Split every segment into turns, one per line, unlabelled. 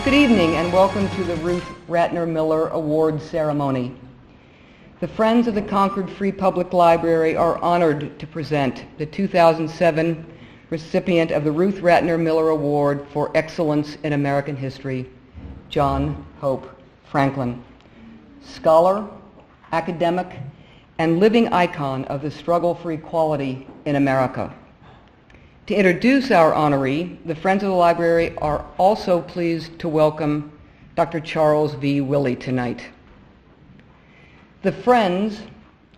Good evening and welcome to the Ruth Ratner Miller Award Ceremony. The Friends of the Concord Free Public Library are honored to present the 2007 recipient of the Ruth Ratner Miller Award for Excellence in American History, John Hope Franklin, scholar, academic, and living icon of the struggle for equality in America. To introduce our honoree, the Friends of the Library are also pleased to welcome Dr. Charles V. Willey tonight. The Friends,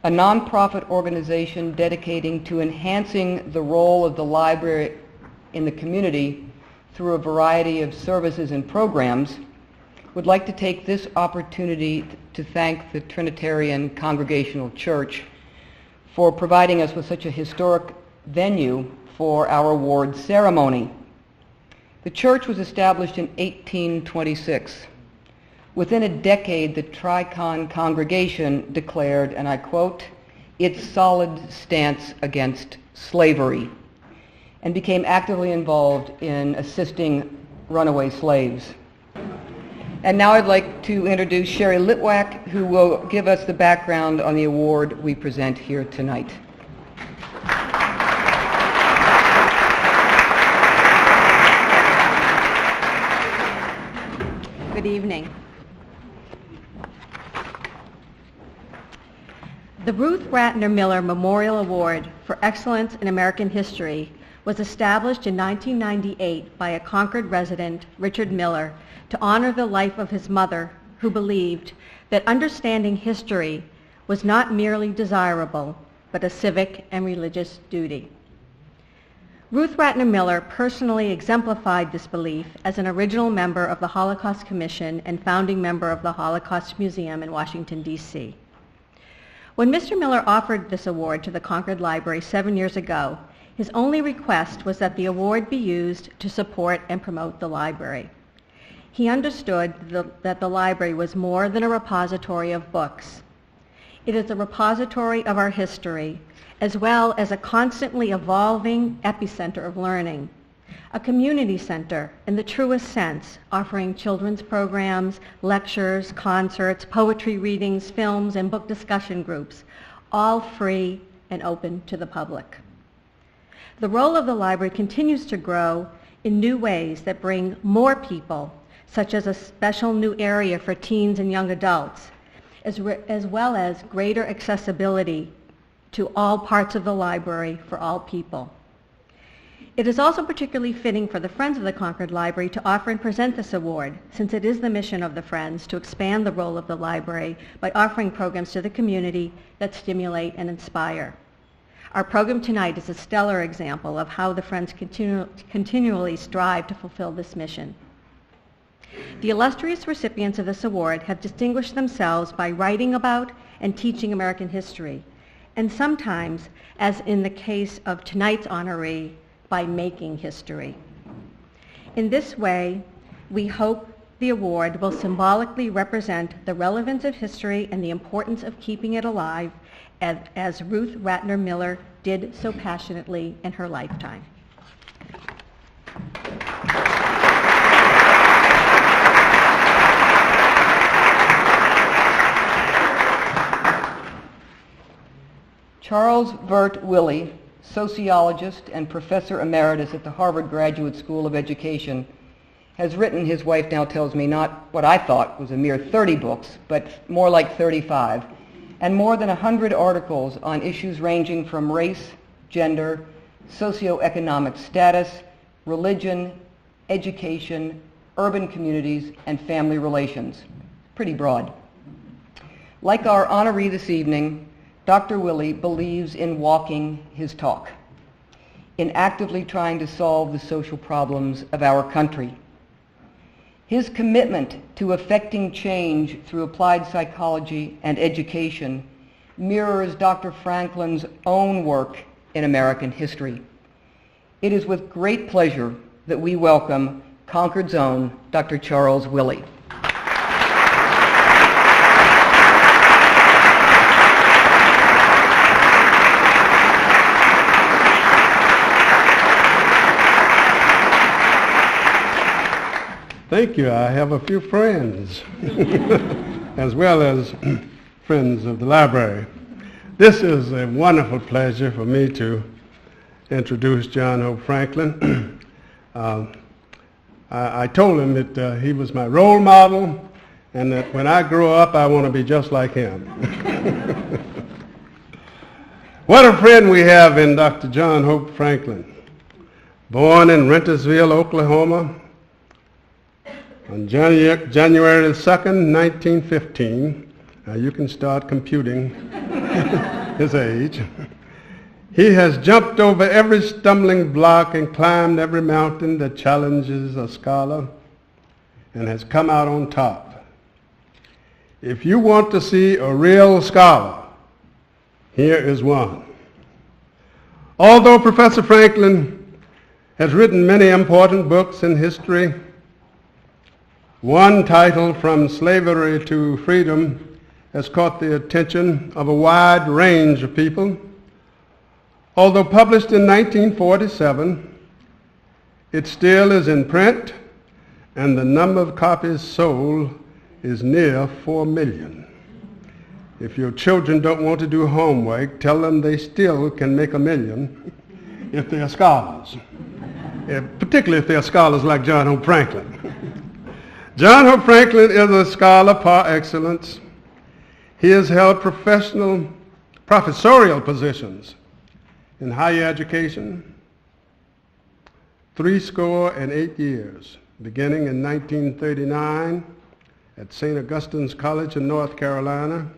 a nonprofit organization dedicating to enhancing the role of the library in the community through a variety of services and programs, would like to take this opportunity to thank the Trinitarian Congregational Church for providing us with such a historic venue for our award ceremony. The church was established in 1826. Within a decade, the Tricon congregation declared, and I quote, its solid stance against slavery, and became actively involved in assisting runaway slaves. And now I'd like to introduce Sherry Litwack, who will give us the background on the award we present here tonight.
Good evening. The Ruth Ratner Miller Memorial Award for Excellence in American History was established in 1998 by a Concord resident, Richard Miller, to honor the life of his mother, who believed that understanding history was not merely desirable, but a civic and religious duty. Ruth Ratner Miller personally exemplified this belief as an original member of the Holocaust Commission and founding member of the Holocaust Museum in Washington, D.C. When Mr. Miller offered this award to the Concord Library 7 years ago, his only request was that the award be used to support and promote the library. He understood that the library was more than a repository of books. It is a repository of our history, as well as a constantly evolving epicenter of learning, a community center in the truest sense, offering children's programs, lectures, concerts, poetry readings, films, and book discussion groups, all free and open to the public. The role of the library continues to grow in new ways that bring more people, such as a special new area for teens and young adults, as well as greater accessibility to all parts of the library for all people. It is also particularly fitting for the Friends of the Concord Library to offer and present this award, since it is the mission of the Friends to expand the role of the library by offering programs to the community that stimulate and inspire. Our program tonight is a stellar example of how the Friends continually strive to fulfill this mission. The illustrious recipients of this award have distinguished themselves by writing about and teaching American history, and sometimes, as in the case of tonight's honoree, by making history. In this way, we hope the award will symbolically represent the relevance of history and the importance of keeping it alive, as Ruth Ratner Miller did so passionately in her lifetime.
Charles Vert Willey, sociologist and professor emeritus at the Harvard Graduate School of Education, has written, his wife now tells me, not what I thought was a mere 30 books, but more like 35, and more than 100 articles on issues ranging from race, gender, socioeconomic status, religion, education, urban communities, and family relations. Pretty broad. Like our honoree this evening, Dr. Willey believes in walking his talk, in actively trying to solve the social problems of our country. His commitment to effecting change through applied psychology and education mirrors Dr. Franklin's own work in American history. It is with great pleasure that we welcome Concord's own Dr. Charles Willey.
Thank you. I have a few friends, as well as friends of the library. This is a wonderful pleasure for me to introduce John Hope Franklin. I told him that he was my role model and that when I grow up, I want to be just like him. What a friend we have in Dr. John Hope Franklin. Born in Rentersville, Oklahoma, on January the 2nd, 1915. Now you can start computing his age. He has jumped over every stumbling block and climbed every mountain that challenges a scholar and has come out on top. If you want to see a real scholar, here is one. Although Professor Franklin has written many important books in history, one titled From Slavery to Freedom has caught the attention of a wide range of people. Although published in 1947, it still is in print, and the number of copies sold is near 4 million. If your children don't want to do homework, tell them they still can make 1 million if they're scholars, particularly if they're scholars like John Hope Franklin. John Hope Franklin is a scholar par excellence. He has held professorial positions in higher education 68 years, beginning in 1939 at St. Augustine's College in North Carolina.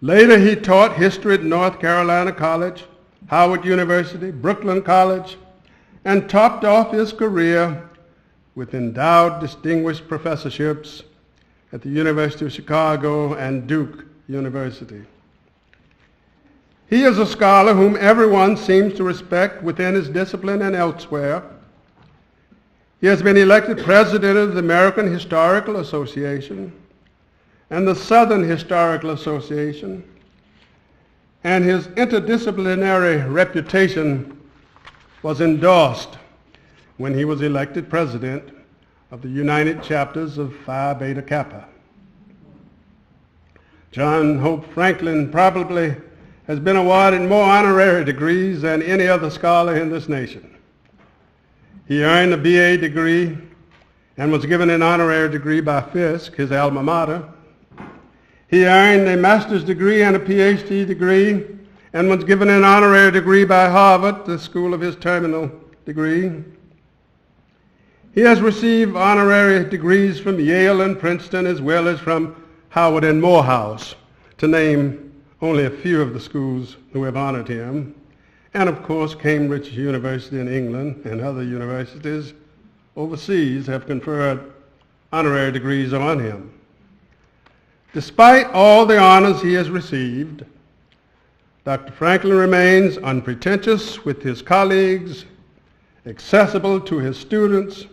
Later he taught history at North Carolina College, Howard University, Brooklyn College, and topped off his career with endowed distinguished professorships at the University of Chicago and Duke University. He is a scholar whom everyone seems to respect within his discipline and elsewhere. He has been elected president of the American Historical Association and the Southern Historical Association, and his interdisciplinary reputation was endorsed when he was elected president of the United Chapters of Phi Beta Kappa. John Hope Franklin probably has been awarded more honorary degrees than any other scholar in this nation. He earned a BA degree and was given an honorary degree by Fisk, his alma mater. He earned a master's degree and a PhD degree and was given an honorary degree by Harvard, the school of his terminal degree. He has received honorary degrees from Yale and Princeton, as well as from Howard and Morehouse, to name only a few of the schools who have honored him. And of course, Cambridge University in England and other universities overseas have conferred honorary degrees on him. Despite all the honors he has received, Dr. Franklin remains unpretentious with his colleagues, accessible to his students,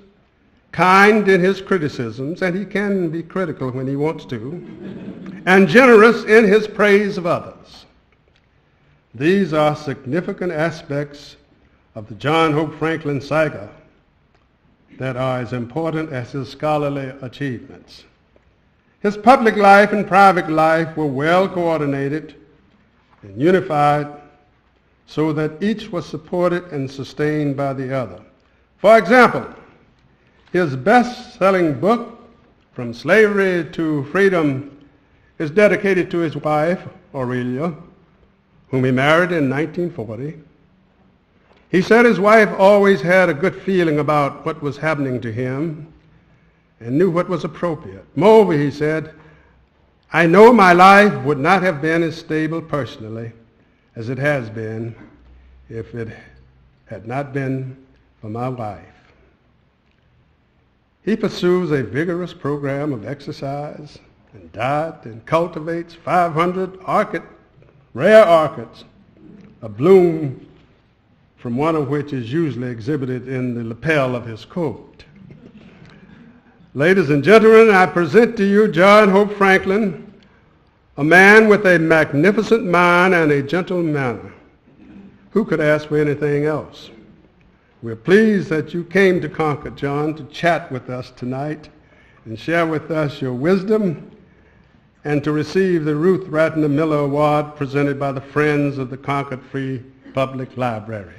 kind in his criticisms, and he can be critical when he wants to, and generous in his praise of others. These are significant aspects of the John Hope Franklin saga that are as important as his scholarly achievements. His public life and private life were well coordinated and unified so that each was supported and sustained by the other. For example, his best-selling book, From Slavery to Freedom, is dedicated to his wife, Aurelia, whom he married in 1940. He said his wife always had a good feeling about what was happening to him and knew what was appropriate. Moreover, he said, I know my life would not have been as stable personally as it has been if it had not been for my wife. He pursues a vigorous program of exercise and diet and cultivates 500 rare orchids, a bloom from one of which is usually exhibited in the lapel of his coat. Ladies and gentlemen, I present to you John Hope Franklin, a man with a magnificent mind and a gentle manner. Who could ask for anything else? We're pleased that you came to Concord, John, to chat with us tonight and share with us your wisdom and to receive the Ruth Ratner Miller Award presented by the Friends of the Concord Free Public Library.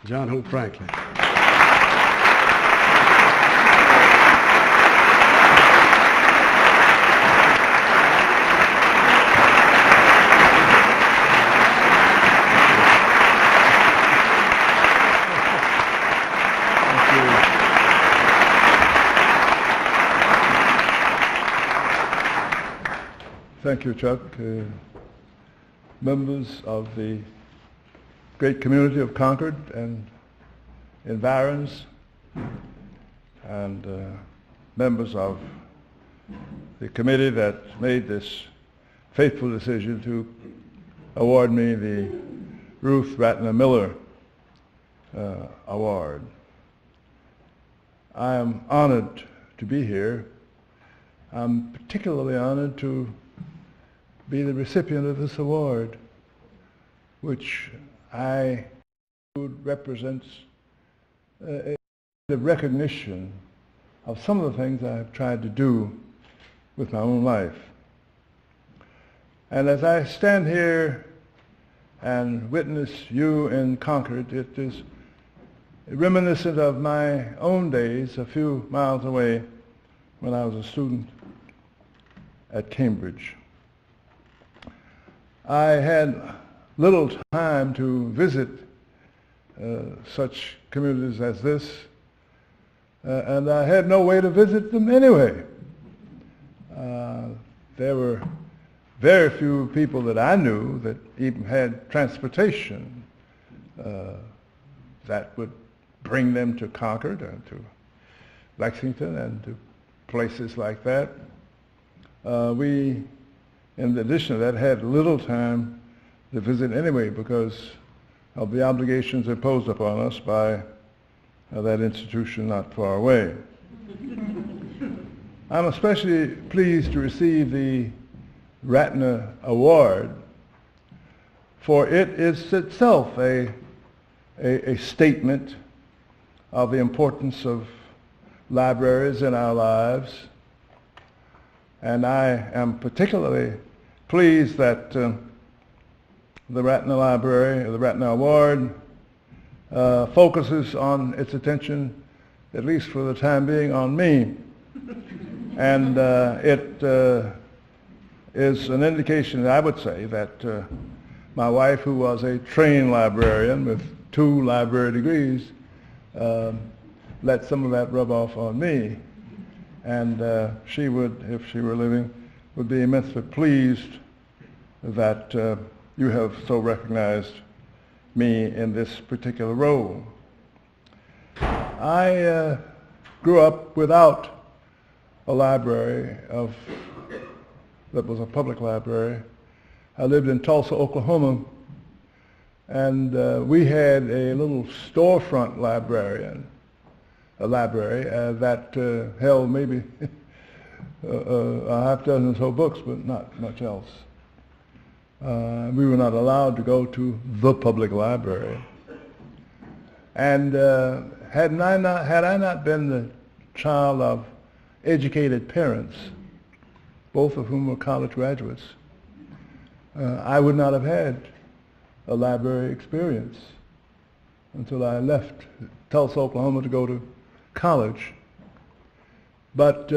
John Hope Franklin.
Thank you, Chuck. Members of the great community of Concord and environs, and members of the committee that made this fateful decision to award me the Ruth Ratner Miller Award. I am honored to be here. I'm particularly honored to be the recipient of this award, which I would represents the recognition of some of the things I have tried to do with my own life. And as I stand here and witness you in Concord, it is reminiscent of my own days a few miles away when I was a student at Cambridge. I had little time to visit such communities as this, and I had no way to visit them anyway. There were very few people that I knew that even had transportation that would bring them to Concord and to Lexington and to places like that. We, in addition to that, had little time to visit anyway because of the obligations imposed upon us by that institution not far away. I'm especially pleased to receive the Ratner Award, for it is itself a statement of the importance of libraries in our lives. And I am particularly pleased that the Ratner Library, the Ratner Award, focuses on its attention, at least for the time being, on me. And it is an indication, I would say, that my wife, who was a trained librarian with 2 library degrees, let some of that rub off on me. And she would, if she were living, would be immensely pleased that you have so recognized me in this particular role. I grew up without a library that was a public library. I lived in Tulsa, Oklahoma, and we had a little storefront library that held maybe a half dozen or so books, but not much else. We were not allowed to go to the public library. And had I not been the child of educated parents, both of whom were college graduates, I would not have had a library experience until I left Tulsa, Oklahoma to go to college. But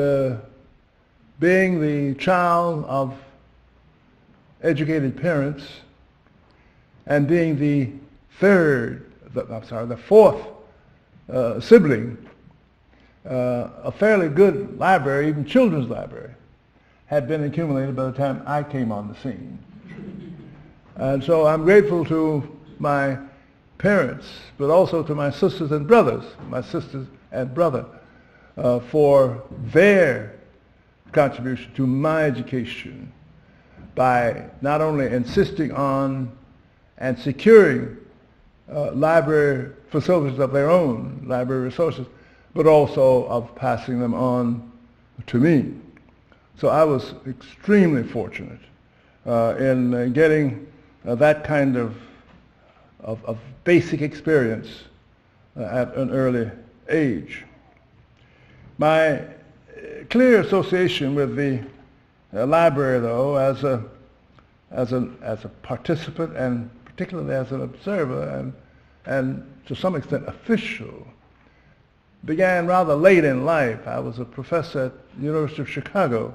being the child of educated parents and being the fourth sibling, a fairly good library, even children's library, had been accumulated by the time I came on the scene. And so I'm grateful to my parents, but also to my sisters and brothers, for their contribution to my education by not only insisting on and securing library facilities of their own, library resources, but also of passing them on to me. So I was extremely fortunate in getting that kind of basic experience at an early age. My clear association with the library, though, as a participant and particularly as an observer and to some extent official, began rather late in life. I was a professor at the University of Chicago,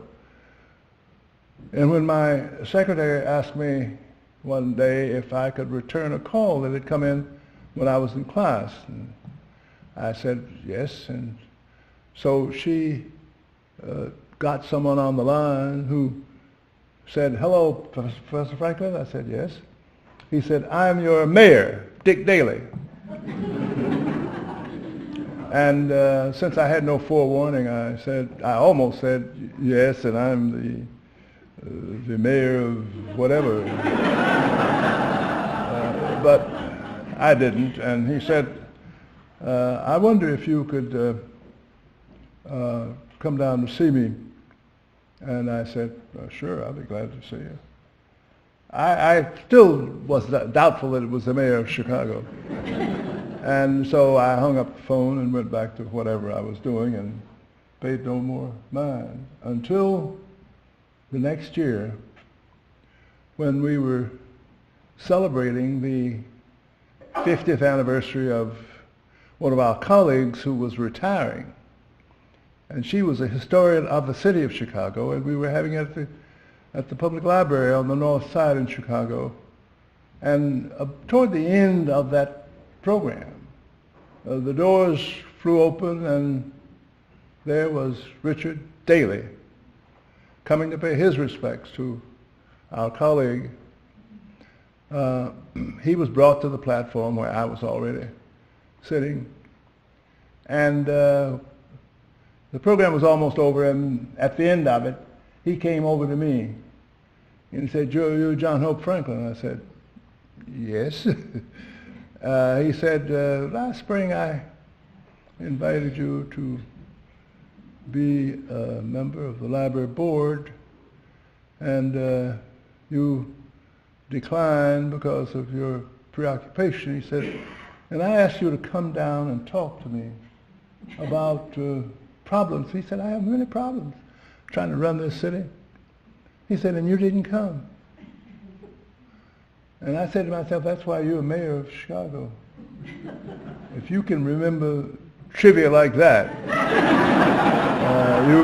and when my secretary asked me one day if I could return a call that had come in when I was in class, and I said yes, and so she got someone on the line who said, "Hello, Professor Franklin?" I said, "Yes." He said, "I'm your mayor, Dick Daley." And since I had no forewarning, I almost said yes, and I'm the mayor of whatever. But I didn't, and he said, "I wonder if you could come down to see me." And I said, "Sure, I'll be glad to see you." I still was doubtful that it was the mayor of Chicago. And so I hung up the phone and went back to whatever I was doing and paid no more mind until the next year when we were celebrating the 50th anniversary of one of our colleagues who was retiring. And she was a historian of the city of Chicago, and we were having it at the public library on the north side in Chicago. And toward the end of that program, the doors flew open, and there was Richard Daley coming to pay his respects to our colleague. He was brought to the platform where I was already sitting, and the program was almost over, and at the end of it, he came over to me, and he said, "You're John Hope Franklin?" I said, "Yes." He said, "Last spring I invited you to be a member of the library board, and you declined because of your preoccupation." He said, "And I asked you to come down and talk to me about problems." He said, "I have many problems trying to run this city." He said, "And you didn't come." And I said to myself, "That's why you're mayor of Chicago. If you can remember trivia like that, you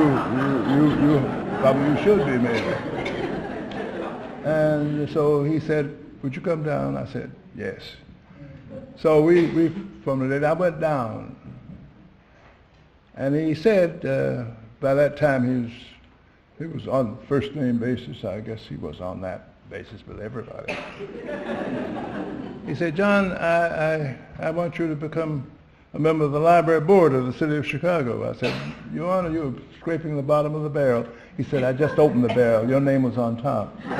should be mayor." And so he said, "Would you come down?" I said, "Yes." So we from the day I went down, and he said, by that time he was on first name basis. I guess he was on that basis with everybody. He said, "John, I want you to become a member of the library board of the city of Chicago." I said, "Your Honor, you're scraping the bottom of the barrel." He said, "I just opened the barrel. Your name was on top." I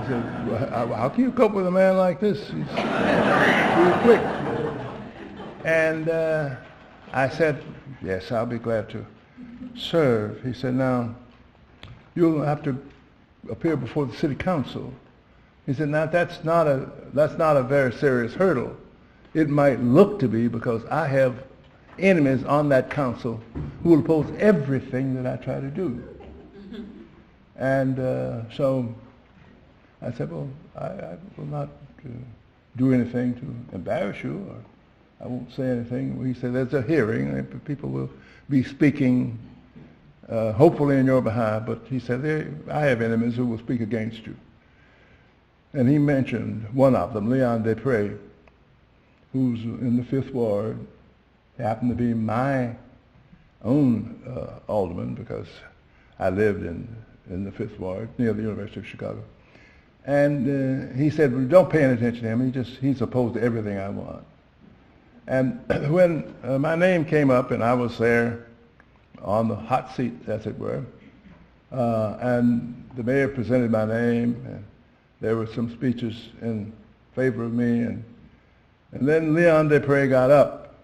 said, "Well, how can you cope with a man like this? He's too quick." And I said, "Yes, I'll be glad to serve." He said, "Now, you'll have to appear before the city council." He said, "Now, that's not a very serious hurdle. It might look to be because I have enemies on that council who will oppose everything that I try to do." And so I said, "Well, I will not do anything to embarrass you, or I won't say anything." He said, "There's a hearing, and people will be speaking hopefully in your behalf," but he said, "I have enemies who will speak against you." And he mentioned one of them, Leon Desprez, who's in the 5th Ward. He happened to be my own alderman because I lived in the 5th Ward near the University of Chicago. And he said, "Well, don't pay any attention to him. He's opposed to everything I want." And when my name came up and I was there on the hot seat, as it were, and the mayor presented my name, and there were some speeches in favor of me, and then Leon Desprez got up,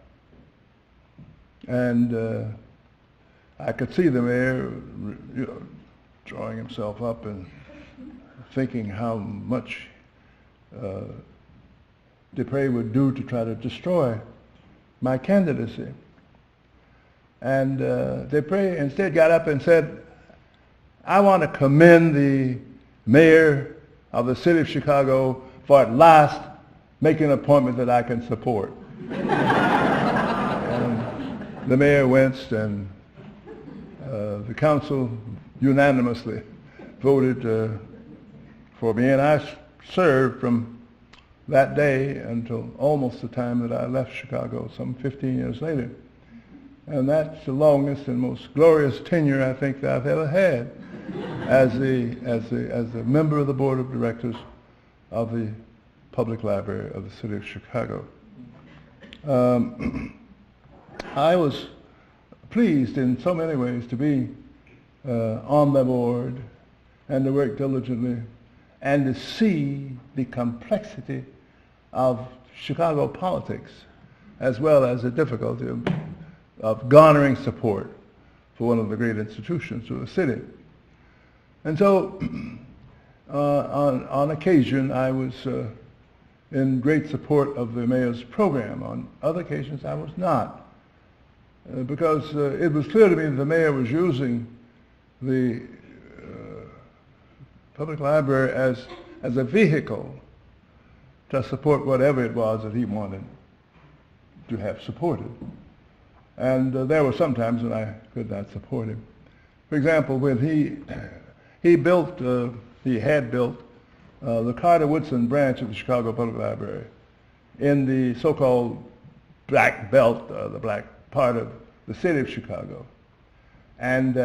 and I could see the mayor, drawing himself up and thinking how much Dupre would do to try to destroy my candidacy. And Dupre instead got up and said, I want to commend the mayor of the city of Chicago for at last making an appointment that I can support. And the mayor winced, and the council unanimously voted for me, and I served from that day until almost the time that I left Chicago, some 15 years later. And that's the longest and most glorious tenure I think that I've ever had as a member of the board of directors of the Public Library of the City of Chicago. I was pleased in so many ways to be on the board and to work diligently and to see the complexity of Chicago politics as well as the difficulty of garnering support for one of the great institutions of the city. And so on occasion I was in great support of the mayor's program. On other occasions I was not. Because it was clear to me that the mayor was using the public library as a vehicle to support whatever it was that he wanted to have supported. And there were some times when I could not support him. For example, when he had built the Carter Woodson branch of the Chicago Public Library in the so-called black belt, the black part of the city of Chicago. And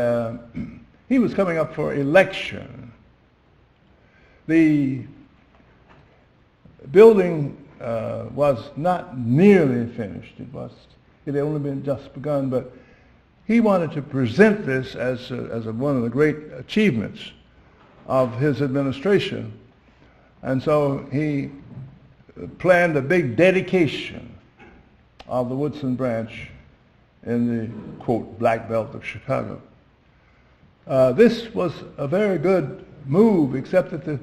he was coming up for election. The building was not nearly finished. It had only been just begun, but he wanted to present this as one of the great achievements of his administration. And so he planned a big dedication of the Woodson branch in the, quote, black belt of Chicago. This was a very good move, except that the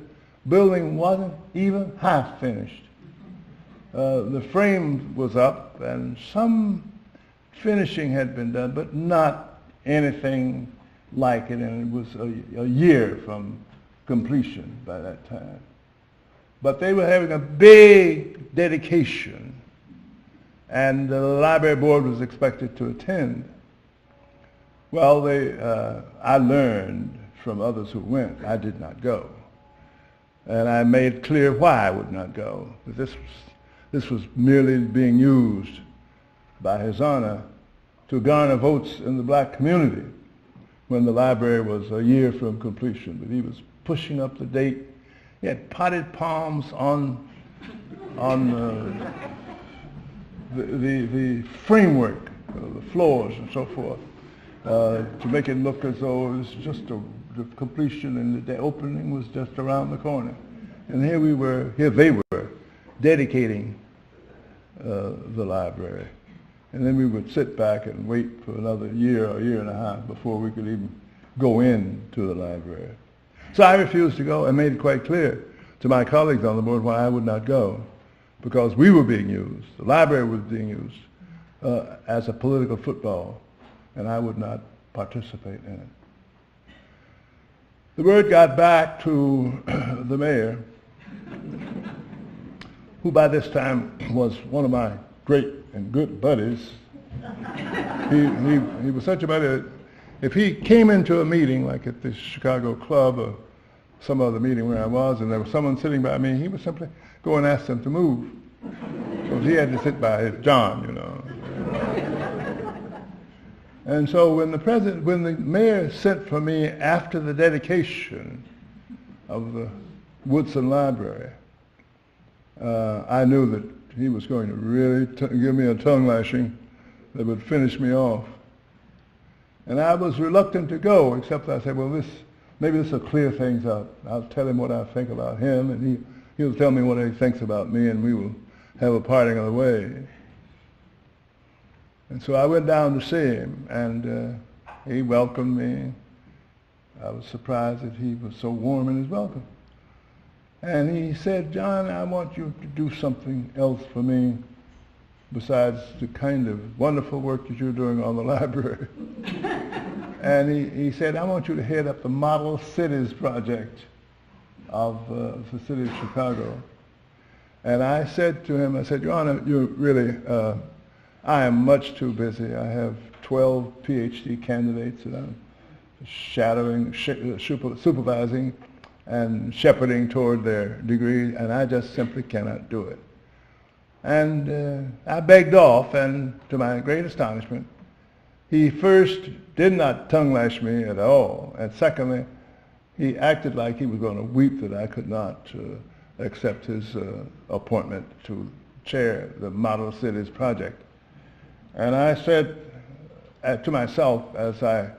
building wasn't even half finished. The frame was up and some finishing had been done, but not anything like it, and it was a year from completion by that time. But they were having a big dedication, and the library board was expected to attend. Well, I learned from others who went. I did not go. And I made clear why I would not go. This was merely being used by His Honor to garner votes in the black community when the library was a year from completion. But he was pushing up the date. He had potted palms on the framework, the floors and so forth, to make it look as though it was just the completion and the opening was just around the corner. And here they were dedicating the library. And then we would sit back and wait for another year or year and a half before we could even go into the library. So I refused to go and made it quite clear to my colleagues on the board why I would not go, because we were being used, the library was being used as a political football, and I would not participate in it. The word got back to the mayor, who by this time was one of my great and good buddies. He was such a buddy that if he came into a meeting, like at the Chicago Club or some other meeting where I was, and there was someone sitting by me, he would simply go and ask them to move. Because he had to sit by his John, you know. And so when the mayor sent for me after the dedication of the Woodson Library, I knew that he was going to really give me a tongue lashing that would finish me off. And I was reluctant to go, except I said, well, maybe this will clear things up. I'll tell him what I think about him, and he'll tell me what he thinks about me, and we will have a parting of the way. And so I went down to see him, and he welcomed me. I was surprised that he was so warm in his welcome. And he said, John, I want you to do something else for me besides the kind of wonderful work that you're doing on the library. And he said, I want you to head up the Model Cities Project of the city of Chicago. And I said to him, I said, Your Honor, I am much too busy. I have 12 PhD candidates that I'm shadowing, supervising, and shepherding toward their degree, and I just simply cannot do it. And I begged off, and to my great astonishment, he first did not tongue lash me at all, and secondly, he acted like he was going to weep that I could not accept his appointment to chair the Model Cities Project. And I said to myself as I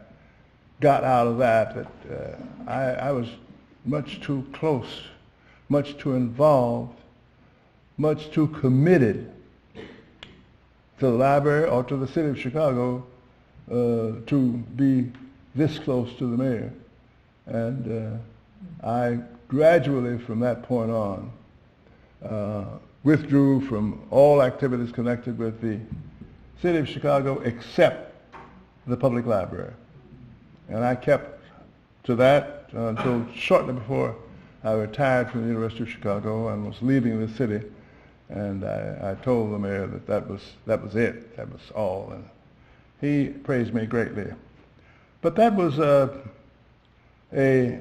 got out of that I was much too close, much too involved, much too committed to the library or to the city of Chicago to be this close to the mayor. And I gradually, from that point on, withdrew from all activities connected with the city of Chicago except the public library. And I kept to that until shortly before I retired from the University of Chicago and was leaving the city. And I told the mayor that was it, that was all. And he praised me greatly. But that was a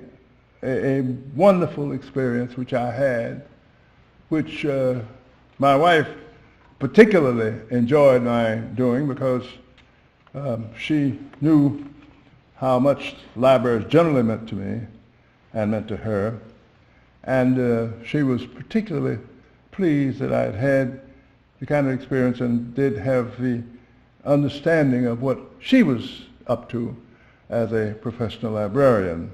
wonderful experience which I had, which my wife particularly enjoyed my doing because she knew how much libraries generally meant to me and meant to her. And she was particularly pleased that I had had the kind of experience and did have the understanding of what she was up to as a professional librarian.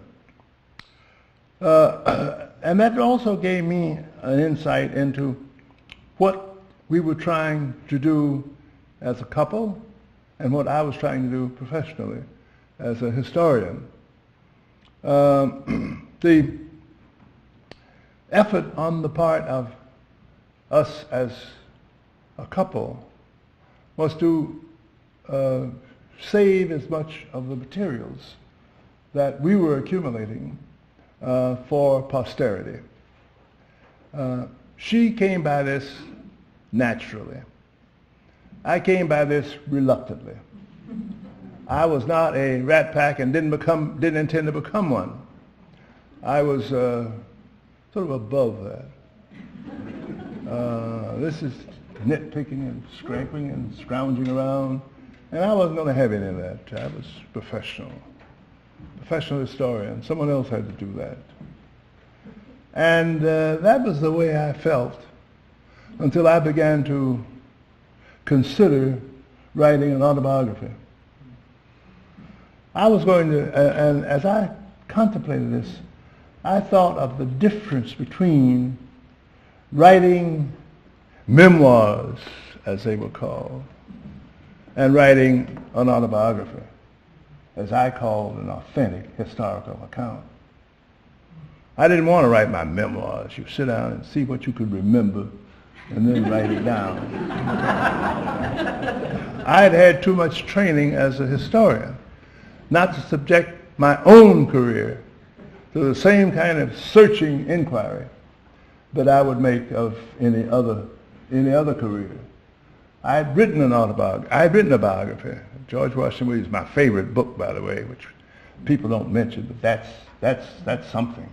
And that also gave me an insight into what we were trying to do as a couple and what I was trying to do professionally as a historian. The effort on the part of us as a couple was to save as much of the materials that we were accumulating for posterity. She came by this naturally. I came by this reluctantly. I was not a rat pack and didn't intend to become one. I was sort of above that. This is nitpicking and scraping and scrounging around, and I wasn't going to have any of that. I was professional historian. Someone else had to do that. And that was the way I felt until I began to consider writing an autobiography. I was going to, and as I contemplated this, I thought of the difference between writing memoirs, as they were called, and writing an autobiography, as I called an authentic historical account. I didn't want to write my memoirs. You sit down and see what you could remember and then write it down. I had had too much training as a historian not to subject my own career to the same kind of searching inquiry that I would make of any other career. I had written an autobiography. I had written a biography. George Washington Williams is my favorite book, by the way, which people don't mention, but that's something.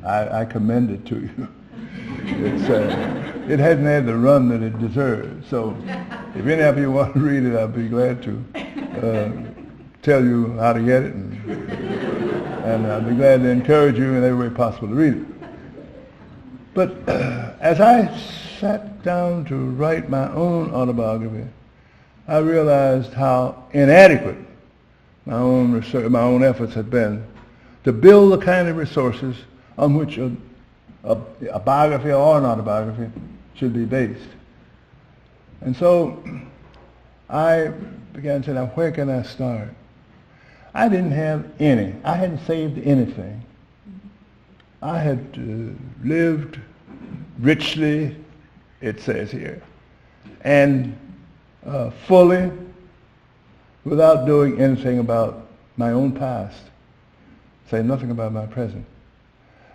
I commend it to you. It hasn't had the run that it deserves. So if any of you want to read it, I'll be glad to tell you how to get it, and I'll be glad to encourage you in every way possible to read it. But as I sat down to write my own autobiography, I realized how inadequate my own research, my own efforts had been to build the kind of resources on which a biography or an autobiography should be based. And so I began to say, now where can I start? I didn't have any. I hadn't saved anything. I had lived richly, it says here, and fully without doing anything about my own past, say nothing about my present.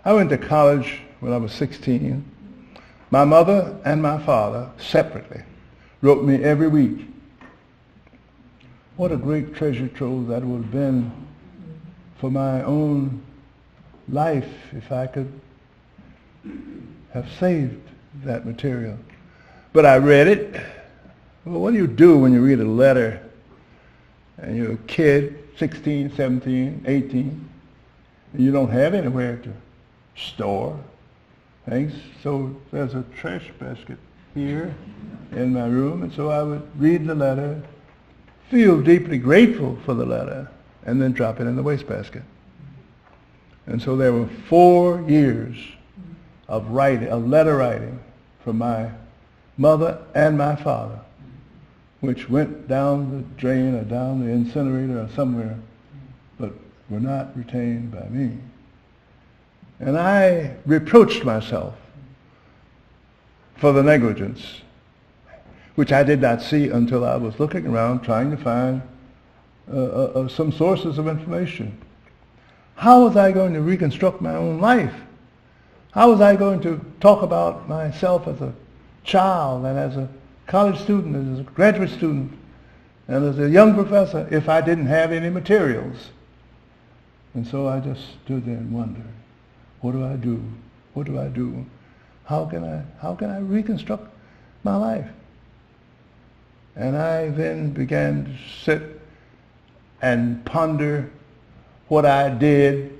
I went to college when I was 16. My mother and my father separately wrote me every week. What a great treasure trove that would have been for my own life if I could have saved that material. But I read it. Well, what do you do when you read a letter and you're a kid, 16, 17, 18, and you don't have anywhere to store things? So there's a trash basket here in my room, and so I would read the letter, feel deeply grateful for the letter, and then drop it in the wastebasket. And so there were 4 years of writing, of letter writing from my mother and my father, which went down the drain or down the incinerator or somewhere, but were not retained by me. And I reproached myself for the negligence, which I did not see until I was looking around trying to find some sources of information. How was I going to reconstruct my own life? How was I going to talk about myself as a child and as a college student, and as a graduate student, and as a young professor if I didn't have any materials? And so I just stood there and wondered, what do I do? What do I do? How can I reconstruct my life? And I then began to sit and ponder what I did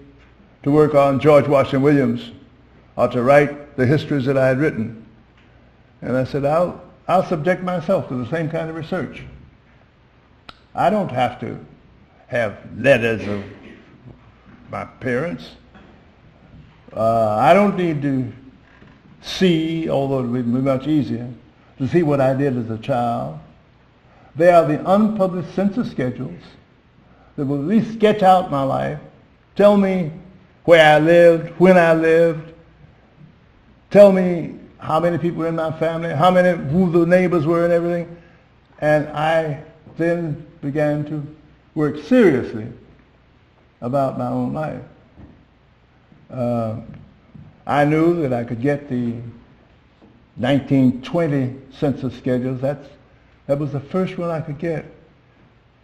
to work on George Washington Williams, or to write the histories that I had written. And I said, I'll subject myself to the same kind of research. I don't have to have letters of my parents. I don't need to see, although it would be much easier, to see what I did as a child. They are the unpublished census schedules that will at least sketch out my life, tell me where I lived, when I lived, tell me how many people were in my family, who the neighbors were and everything. And I then began to work seriously about my own life. I knew that I could get the 1920 census schedules. That was the first one I could get.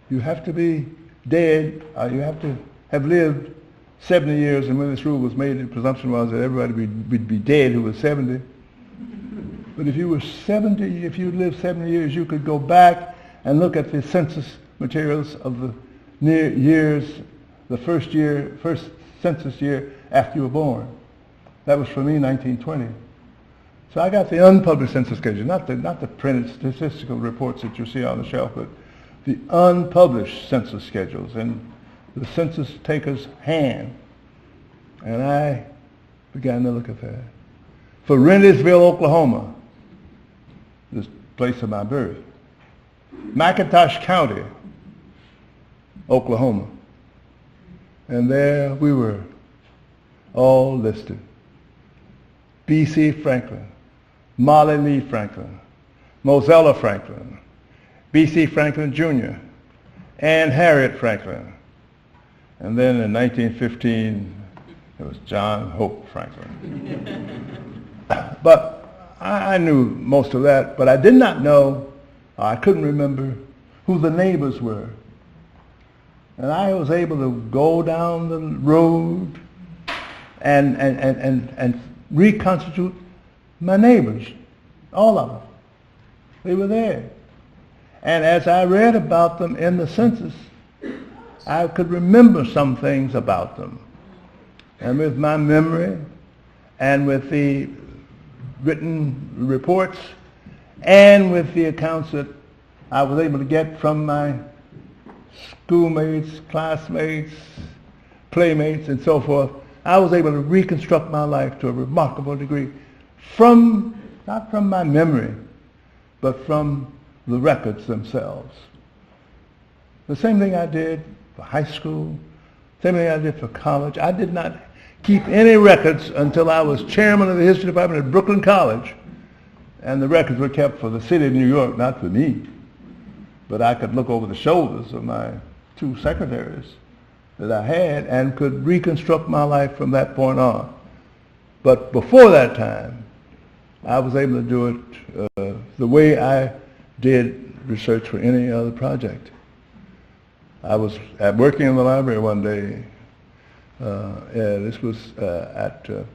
You have to be dead, you have to have lived 70 years, and when this rule was made, the presumption was that everybody would be dead who was 70. But if you were 70, if you lived 70 years, you could go back and look at the census materials of the years, the first census year after you were born. That was for me 1920. So I got the unpublished census schedule, not the printed statistical reports that you see on the shelf, but the unpublished census schedules and the census taker's hand. And I began to look at that. For Rennesville, Oklahoma, this place of my birth. McIntosh County, Oklahoma. And there we were, all listed. B.C. Franklin, Molly Lee Franklin, Mozella Franklin, B.C. Franklin Jr., and Harriet Franklin. And then in 1915, it was John Hope Franklin. But I knew most of that, but I did not know, I couldn't remember who the neighbors were. And I was able to go down the road and reconstitute my neighbors, all of them. They were there. And as I read about them in the census, I could remember some things about them. And with my memory and with the written reports and with the accounts that I was able to get from my schoolmates, classmates, playmates, and so forth, I was able to reconstruct my life to a remarkable degree not from my memory, but from the records themselves. The same thing I did for high school, same thing I did for college. I did not keep any records until I was chairman of the history department at Brooklyn College, and the records were kept for the city of New York, not for me. But I could look over the shoulders of my two secretaries that I had and could reconstruct my life from that point on. But before that time, I was able to do it the way I did research for any other project. I was working in the library one day. This was at the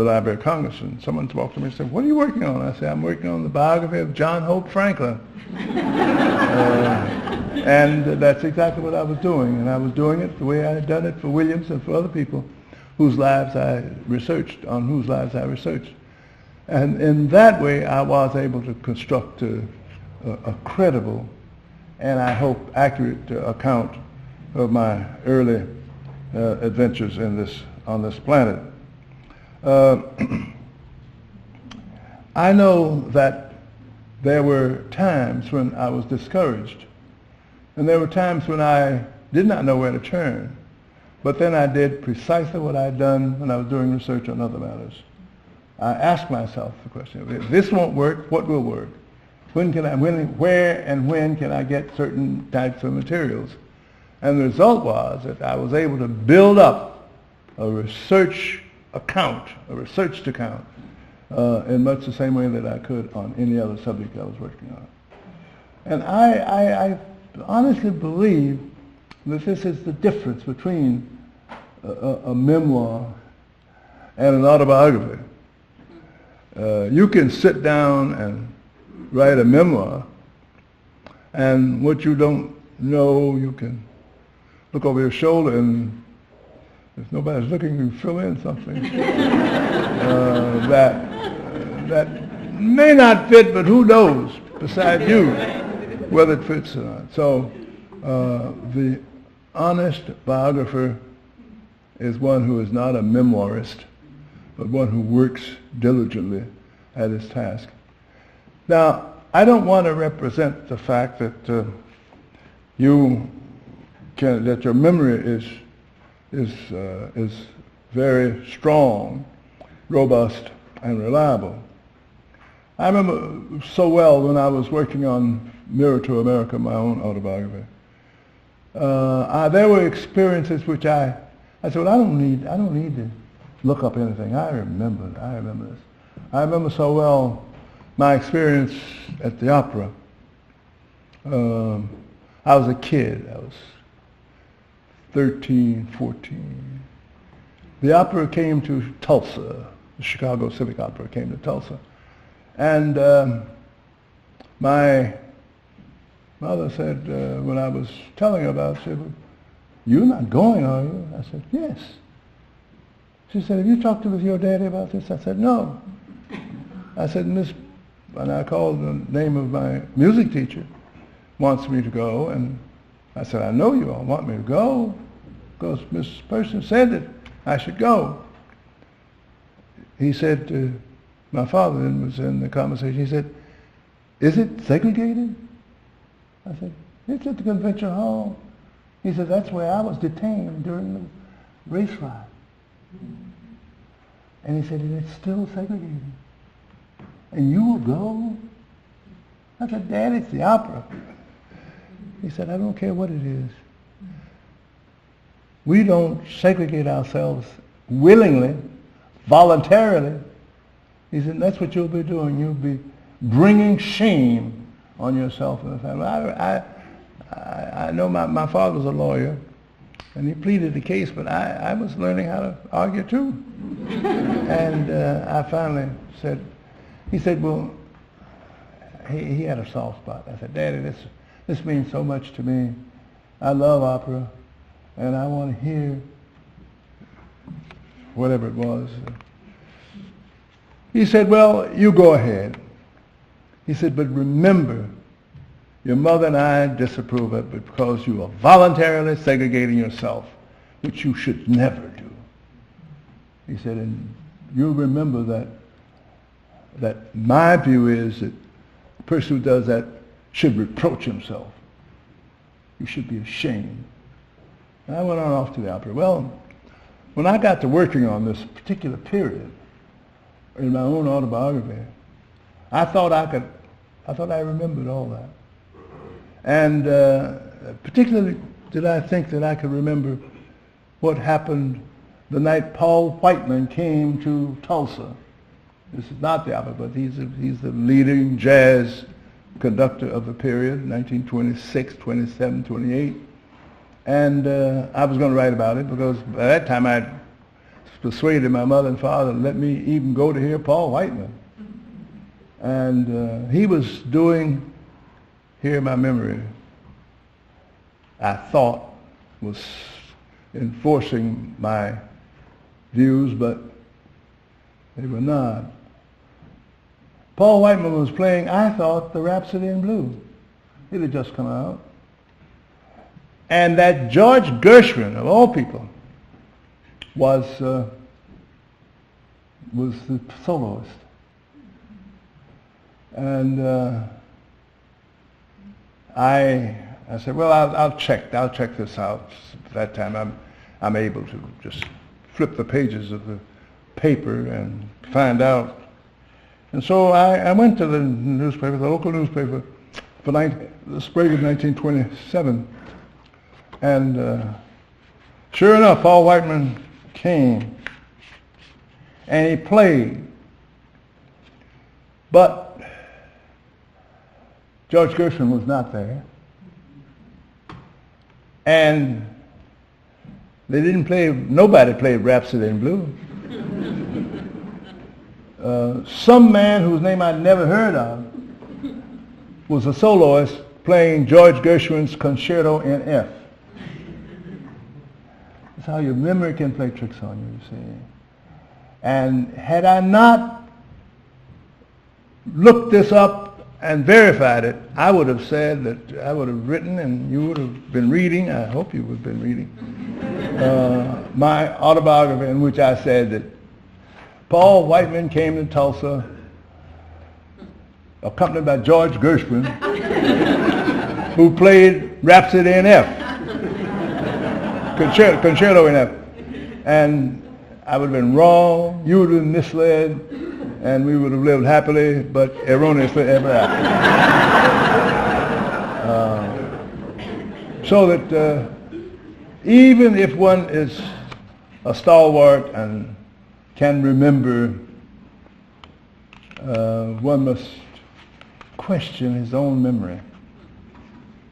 Library of Congress, and someone walked to me and said, "What are you working on?" I said, "I'm working on the biography of John Hope Franklin." And that's exactly what I was doing, and I was doing it the way I had done it for Williams and for other people whose lives I researched, And in that way, I was able to construct a credible and, I hope, accurate account of my early adventures on this planet. I know that there were times when I was discouraged, and there were times when I did not know where to turn, but then I did precisely what I had done when I was doing research on other matters. I asked myself the question, if this won't work, what will work? Where and when can I get certain types of materials? And the result was that I was able to build up a researched account, in much the same way that I could on any other subject I was working on. And I honestly believe that this is the difference between a memoir and an autobiography. You can sit down and write a memoir, and what you don't know, you can look over your shoulder, and if nobody's looking, you fill in something that may not fit, but who knows beside you whether it fits or not. So the honest biographer is one who is not a memoirist, but one who works diligently at his task. Now, I don't want to represent the fact that your memory is very strong, robust, and reliable. I remember so well when I was working on Mirror to America, my own autobiography. There were experiences which I said, well, I don't need to look up anything. I remember this. I remember so well my experience at the opera. I was a kid. I was 13, 14. The opera came to Tulsa. The Chicago Civic Opera came to Tulsa. And my mother said, when I was telling her about it, she said, well, "You're not going, are you?" I said, "Yes." She said, "Have you talked with your daddy about this?" I said, "No." I said, and I called the name of my music teacher, wants me to go, and I said, "I know you all want me to go, because Miss Person said that I should go." He said, my father was in the conversation, he said, "Is it segregated?" I said, "It's at the convention hall." He said, "That's where I was detained during the race ride." And he said, "And it's still segregated. And you will go?" I said, "Dad, it's the opera." He said, "I don't care what it is. We don't segregate ourselves willingly, voluntarily." He said, "That's what you'll be doing. You'll be bringing shame on yourself and the family." I know my father was a lawyer, and he pleaded the case, but I was learning how to argue too. And I finally said, he said, well, he had a soft spot. I said, "Daddy, this means so much to me. I love opera, and I want to hear whatever it was." He said, "Well, you go ahead." He said, "But remember, your mother and I disapprove of it because you are voluntarily segregating yourself, which you should never do." He said, "And you'll remember that my view is that the person who does that should reproach himself. You should be ashamed." And I went on off to the opera. Well, when I got to working on this particular period in my own autobiography, I thought I remembered all that. And particularly did I think that I could remember what happened the night Paul Whiteman came to Tulsa. This is not the opera, but he's the leading jazz conductor of the period, 1926, 27, 28. And I was going to write about it because by that time I'd persuaded my mother and father to let me even go to hear Paul Whiteman. And he was doing, here in my memory, I thought was enforcing my views, but they were not. Paul Whiteman was playing, I thought, the Rhapsody in Blue. It had just come out. And that George Gershwin, of all people, was the soloist. And I said, well, I'll check this out. At that time, I'm able to just flip the pages of the paper and find out. And so I went to the newspaper, the local newspaper, for the spring of 1927. And sure enough, Paul Whiteman came, and he played. But George Gershwin was not there. And they didn't play, nobody played Rhapsody in Blue. Some man whose name I'd never heard of was a soloist playing George Gershwin's Concerto in F. That's how your memory can play tricks on you, you see. And had I not looked this up and verified it, I would have said that I would have written and you would have been reading, I hope you would have been reading, my autobiography in which I said that Paul Whiteman came to Tulsa accompanied by George Gershwin, who played Rhapsody in F, Concerto in F. And I would have been wrong, you would have been misled, and we would have lived happily but erroneously ever after. So that even if one is a stalwart and can remember, one must question his own memory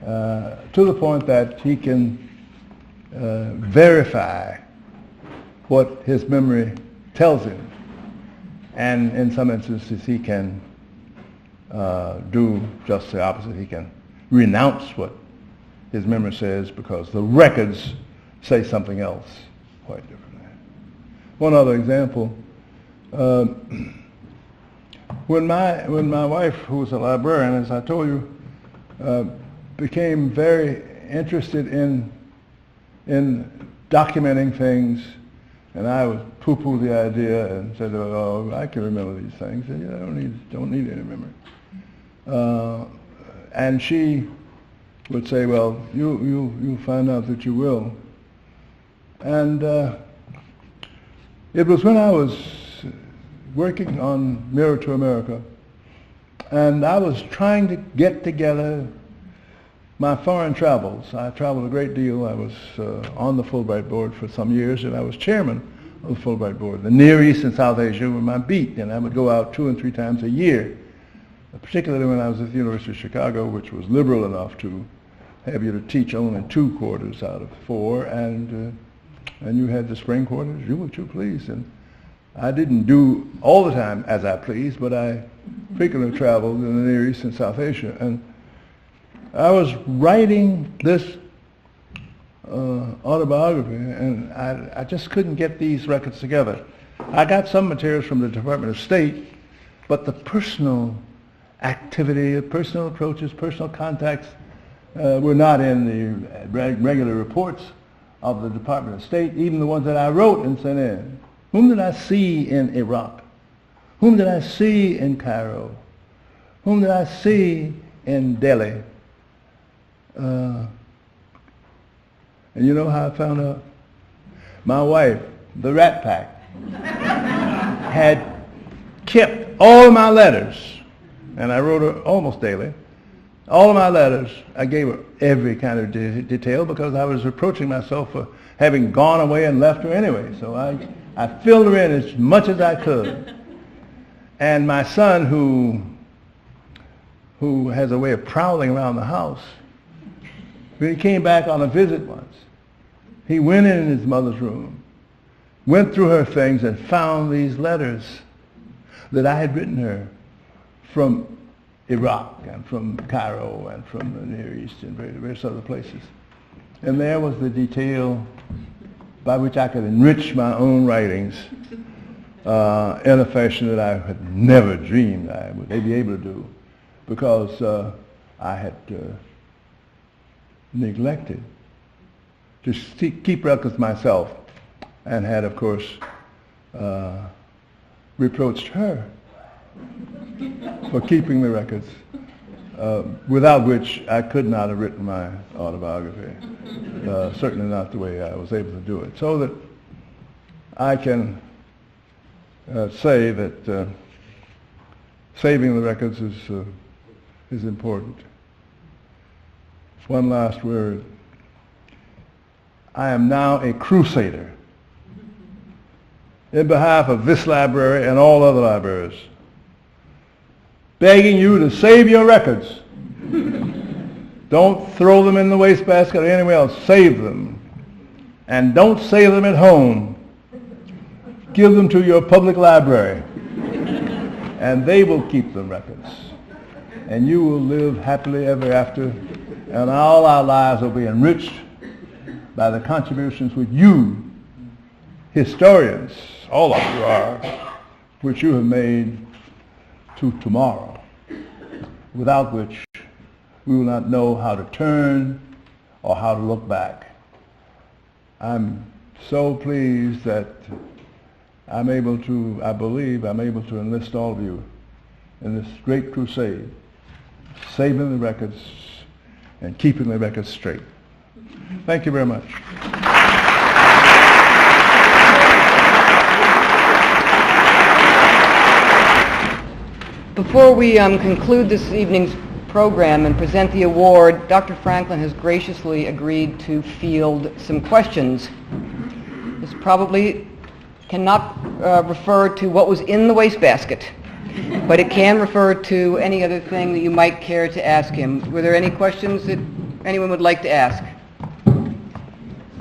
to the point that he can verify what his memory tells him. And in some instances he can do just the opposite. He can renounce what his memory says because the records say something else quite differently. One other example, when my wife, who was a librarian, as I told you, became very interested in documenting things, and I would poo-poo the idea and said, "Oh, I can remember these things. And, I don't need any memory." And she would say, "Well, you'll find out that you will." And it was when I was working on Mirror to America, and I was trying to get together my foreign travels. I traveled a great deal. I was on the Fulbright board for some years, and I was chairman of the Fulbright board. The Near East and South Asia were my beat, and I would go out 2 and 3 times a year, particularly when I was at the University of Chicago, which was liberal enough to have you to teach only 2 quarters out of 4, and you had the spring quarters, do what you please. And I didn't do all the time as I pleased, but I frequently traveled in the Near East and South Asia. And I was writing this autobiography, and I just couldn't get these records together. I got some materials from the Department of State, but the personal activity, personal approaches, personal contacts were not in the regular reports of the Department of State, even the ones that I wrote and sent in. Whom did I see in Iraq? Whom did I see in Cairo? Whom did I see in Delhi? And you know how I found out? My wife the Rat Pack, had kept all of my letters, and I wrote her almost daily. All of my letters, I gave her every kind of detail because I was reproaching myself for having gone away and left her anyway. So I filled her in as much as I could. And my son, who has a way of prowling around the house, when he came back on a visit once, he went in his mother's room, went through her things, and found these letters that I had written her from Iraq and from Cairo and from the Near East and various other places. And there was the detail by which I could enrich my own writings in a fashion that I had never dreamed I would be able to do, because I had neglected to keep records myself, and had, of course, reproached her for keeping the records, without which I could not have written my autobiography, certainly not the way I was able to do it. So that I can say that saving the records is important. One last word. I am now a crusader in behalf of this library and all other libraries, begging you to save your records. Don't throw them in the wastebasket or anywhere else. Save them. And don't save them at home. Give them to your public library, and they will keep the records. And you will live happily ever after, and all our lives will be enriched by the contributions which you, historians, all of you are, which you have made to tomorrow, without which we will not know how to turn or how to look back. I'm so pleased that I believe I'm able to enlist all of you in this great crusade, saving the records and keeping the records straight. Thank you very much.
Before we conclude this evening's program and present the award, Dr. Franklin has graciously agreed to field some questions. This probably cannot refer to what was in the wastebasket, but it can refer to any other thing that you might care to ask him. Were there any questions that anyone would like to ask?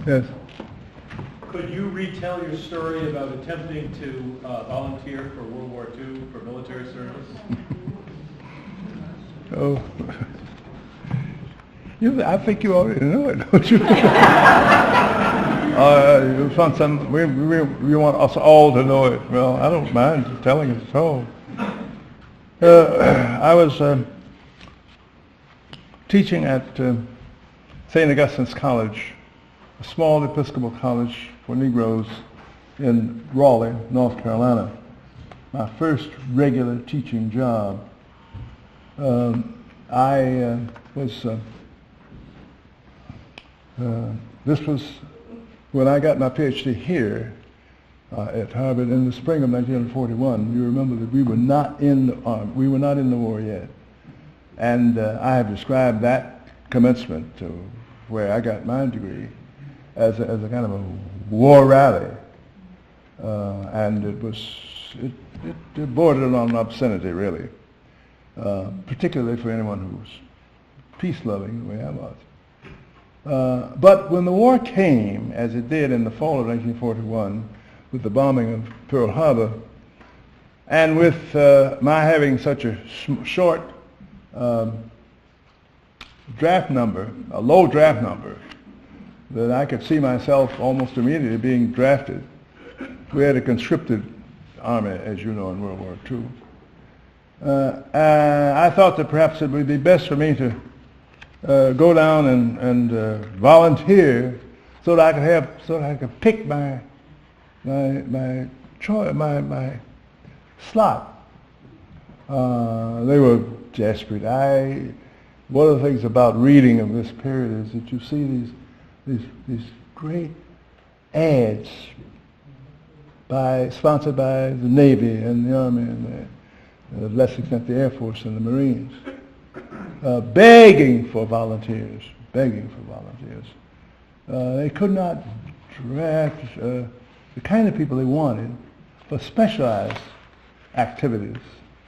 Yes.
Could you retell your story about attempting to volunteer for World War II for military service?
Oh, I think you already know it, don't you? You want us all to know it. Well, I don't mind telling it at all. I was teaching at St. Augustine's College, a small Episcopal college for Negroes in Raleigh, North Carolina. My first regular teaching job. This was when I got my PhD here at Harvard in the spring of 1941. You remember that we were not in the war yet, and I have described that commencement to where I got my degree as a kind of a war rally, and it bordered on obscenity, really, particularly for anyone who was peace-loving the way I was. But when the war came, as it did in the fall of 1941, with the bombing of Pearl Harbor, and with my having such a short draft number, a low draft number, that I could see myself almost immediately being drafted. We had a conscripted army, as you know, in World War II. I thought that perhaps it would be best for me to go down and volunteer so that I could pick my slot. They were desperate. One of the things about reading of this period is that you see these great ads sponsored by the Navy and the Army and to a less extent the Air Force and the Marines, begging for volunteers. They could not draft the kind of people they wanted for specialized activities,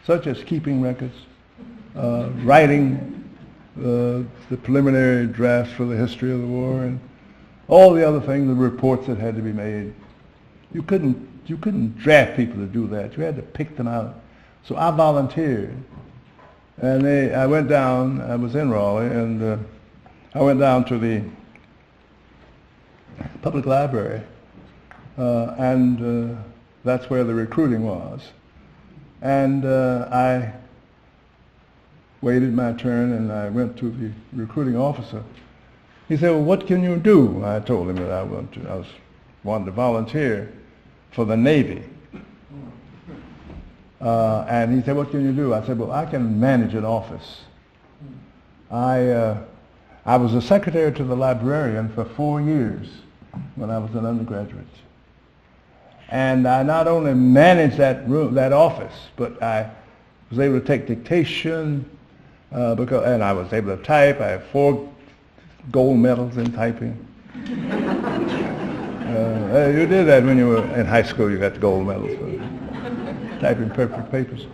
such as keeping records, writing the preliminary drafts for the history of the war, and all the other things, the reports that had to be made. You couldn't draft people to do that. You had to pick them out. So I volunteered, and I went down. I was in Raleigh, and I went down to the public library, and that's where the recruiting was. And I waited my turn, and I went to the recruiting officer. He said, "Well, what can you do?" I told him that I wanted to volunteer for the Navy. And he said, "What can you do?" I said, "Well, I can manage an office." I was a secretary to the librarian for 4 years when I was an undergraduate. And I not only managed that office, but I was able to take dictation, and I was able to type. I have 4 gold medals in typing. You did that when you were in high school. You got the gold medals for typing perfect papers.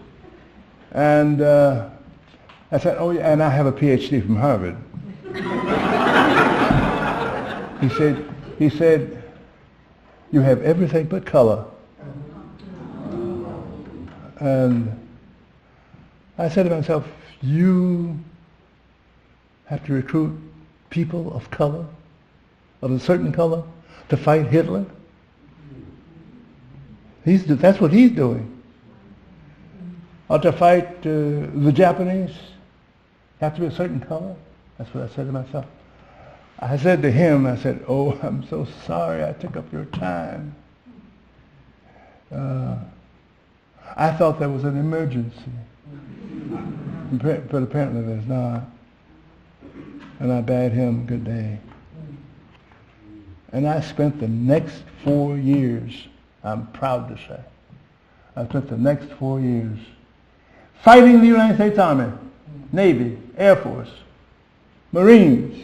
And I said, "Oh yeah," and I have a PhD from Harvard. He said, "You have everything but color." And I said to myself, "You have to recruit people of color, of a certain color, to fight Hitler?" That's what he's doing. Or to fight the Japanese, have to be a certain color? That's what I said to myself. I said to him, I said, "Oh, I'm so sorry I took up your time. I thought there was an emergency." But apparently there's not. And I bade him good day. And I spent the next 4 years, I'm proud to say, I spent the next 4 years fighting the United States Army, Navy, Air Force, Marines,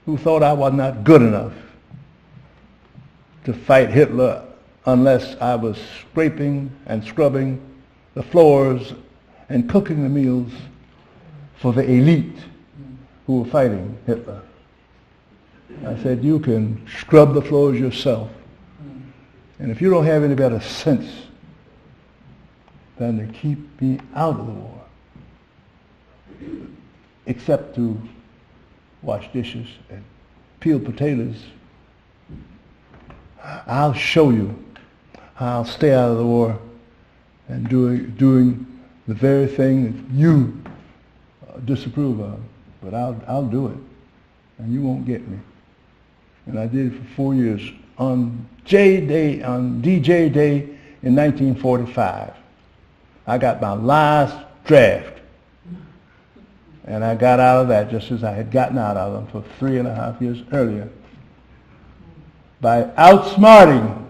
who thought I was not good enough to fight Hitler unless I was scraping and scrubbing the floors and cooking the meals for the elite who were fighting Hitler. I said, "You can scrub the floors yourself. And if you don't have any better sense than to keep me out of the war, except to wash dishes and peel potatoes, I'll show you how I'll stay out of the war and doing the very thing that you disapprove of. But I'll do it, and you won't get me." And I did it for 4 years. On DJ Day in 1945, I got my last draft. And I got out of that just as I had gotten out of them for 3.5 years earlier, by outsmarting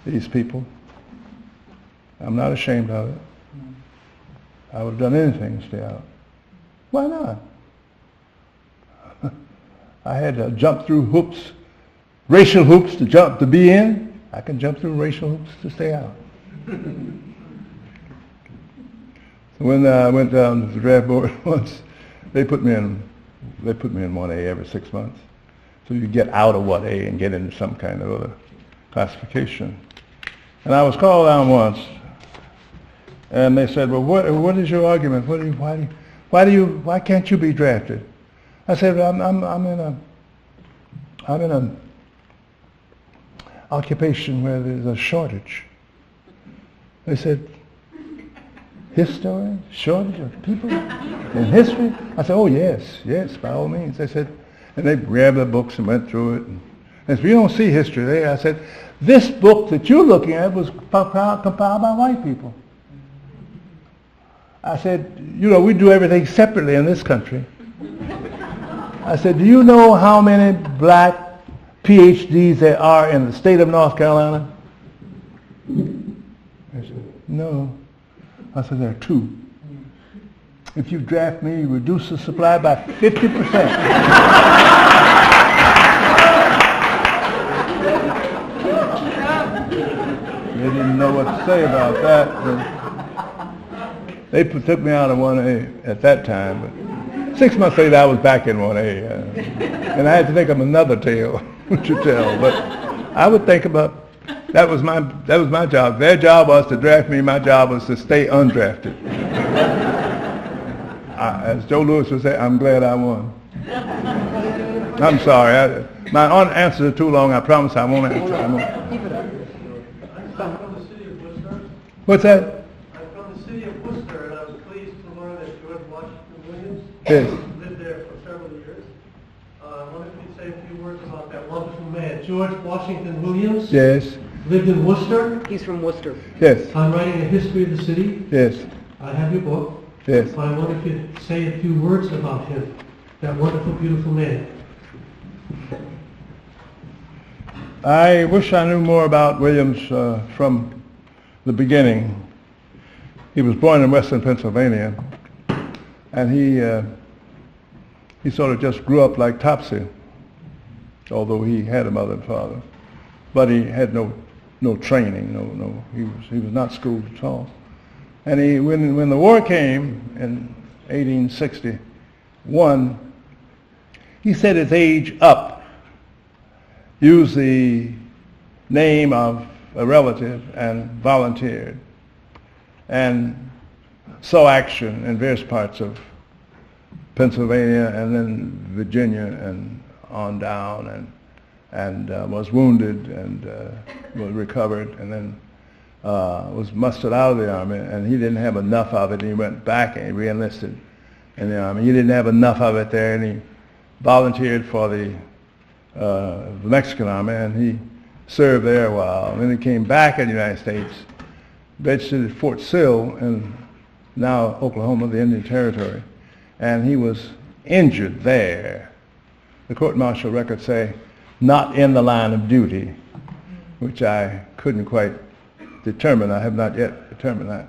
these people. I'm not ashamed of it. I would have done anything to stay out. Why not? I had to jump through hoops, racial hoops to be in. I can jump through racial hoops to stay out. When I went down to the draft board once, they put me in 1A every 6 months. So you get out of 1A and get into some kind of other classification. And I was called down once, and they said, "Well, what is your argument? Why can't you be drafted?" I said, I'm in an occupation where there's a shortage." They said, "History? Shortage of people in history?" I said, "Oh, yes, by all means." They said, and they grabbed the books and went through it. And they said, "You don't see history there." I said, "This book that you're looking at was compiled by white people." I said, "We do everything separately in this country." I said, "Do you know how many black PhDs there are in the state of North Carolina? I said, no. I said, there are 2. If you draft me, you reduce the supply by 50%. They didn't know what to say about that. They took me out of 1A at that time, but 6 months later I was back in 1A. And I had to think of another tale to tell. But I would think about, that was my job. Their job was to draft me, my job was to stay undrafted. As Joe Louis would say, I'm glad I won. I'm sorry. My answers are too long. I promise I won't answer. What's that?
I'm from the city of Worcester, and I was pleased to learn that George Washington Williams
Yes.
lived there for several years. I wonder if you'd say a few words about that wonderful man. George Washington Williams
Yes.
lived in Worcester.
He's from Worcester.
Yes.
I'm writing a history of the city.
Yes.
I have your book.
Yes.
I wonder if you'd say a few words about him, that wonderful, beautiful man.
I wish I knew more about Williams from the beginning. He was born in western Pennsylvania, and he sort of just grew up like Topsy, although he had a mother and father, but he had no training. He was not schooled at all. And when the war came in 1861, he set his age up, used the name of a relative, and volunteered, and saw action in various parts of Pennsylvania and then Virginia and on down, and was wounded and was recovered, and then was mustered out of the army, and he didn't have enough of it, and he went back and he re-enlisted in the army. He didn't have enough of it there, and he volunteered for the Mexican army, and he served there a while. And then he came back in the United States, registered at Fort Sill in now Oklahoma, the Indian Territory, and he was injured there. The court-martial records say, not in the line of duty, which I couldn't quite determine. I have not yet determined that.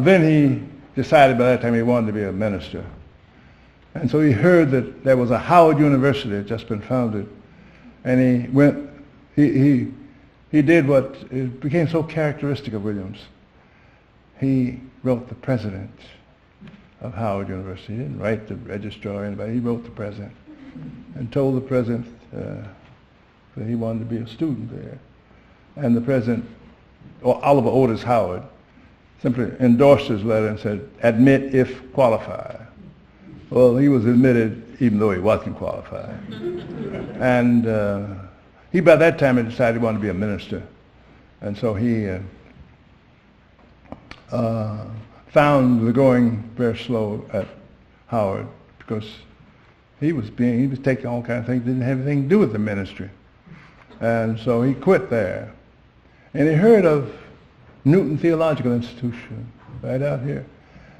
Then he decided by that time he wanted to be a minister. And so he heard that there was a Howard University that had just been founded, and he went. He did what it became so characteristic of Williams. He wrote the president of Howard University. He didn't write the registrar or anybody. He wrote the president and told the president that he wanted to be a student there. And the president, or Oliver Otis Howard, simply endorsed his letter and said, admit if qualified. Well, he was admitted even though he wasn't qualified. And he, by that time, had decided he wanted to be a minister. And so he found the going very slow at Howard because he was taking all kinds of things, didn't have anything to do with the ministry. And so he quit there. And he heard of Newton Theological Institution right out here.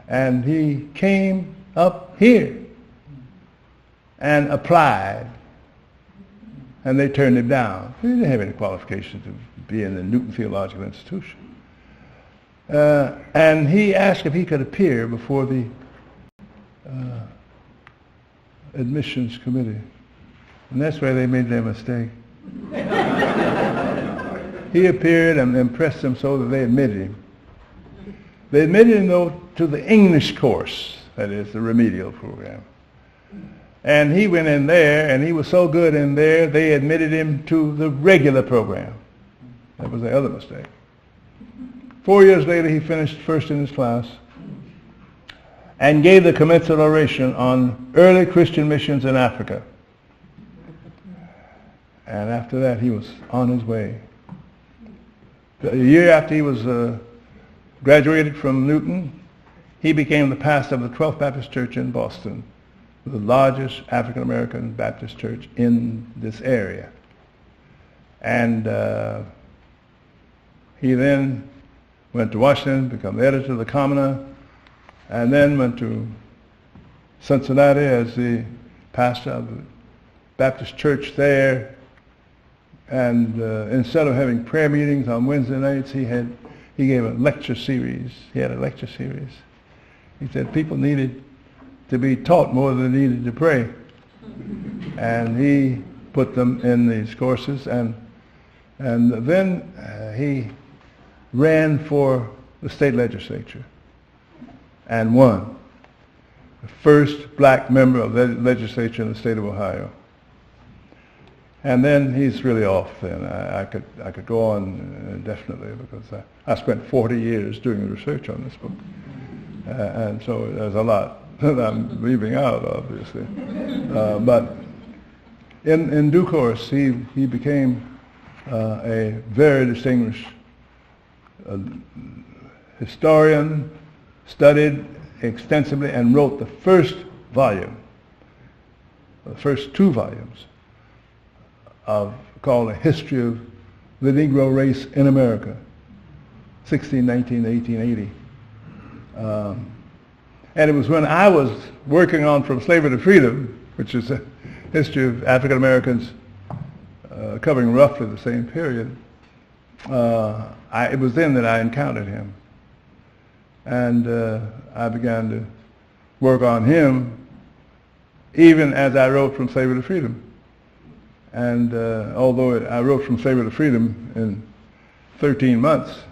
And he came up here and applied. And they turned him down. He didn't have any qualifications to be in the Newton Theological Institution. And he asked if he could appear before the admissions committee. And that's where they made their mistake. He appeared and impressed them so that they admitted him. They admitted him, though, to the English course, that is, the remedial program. And he went in there, and he was so good in there, they admitted him to the regular program. That was the other mistake. 4 years later, he finished first in his class and gave the commencement oration on early Christian missions in Africa. And after that, he was on his way. A year after he was graduated from Newton, he became the pastor of the 12th Baptist Church in Boston, the largest African-American Baptist church in this area. And he then went to Washington, became the editor of the Commoner, and then went to Cincinnati as the pastor of the Baptist church there instead of having prayer meetings on Wednesday nights, he gave a lecture series. He had a lecture series. He said people needed to be taught more than they needed to pray. And he put them in these courses, and then he ran for the state legislature and won. The first black member of the legislature in the state of Ohio. And then he's really off then. I could go on indefinitely because I spent 40 years doing the research on this book. And so there's a lot that I'm leaving out, obviously. But in due course, he became a very distinguished historian, studied extensively, and wrote the first volume, the first 2 volumes, called A History of the Negro Race in America, 1619 to 1880. And it was when I was working on From Slavery to Freedom, which is a history of African Americans covering roughly the same period, it was then that I encountered him. And I began to work on him even as I wrote From Slavery to Freedom. And although I wrote From Slavery to Freedom in 13 months,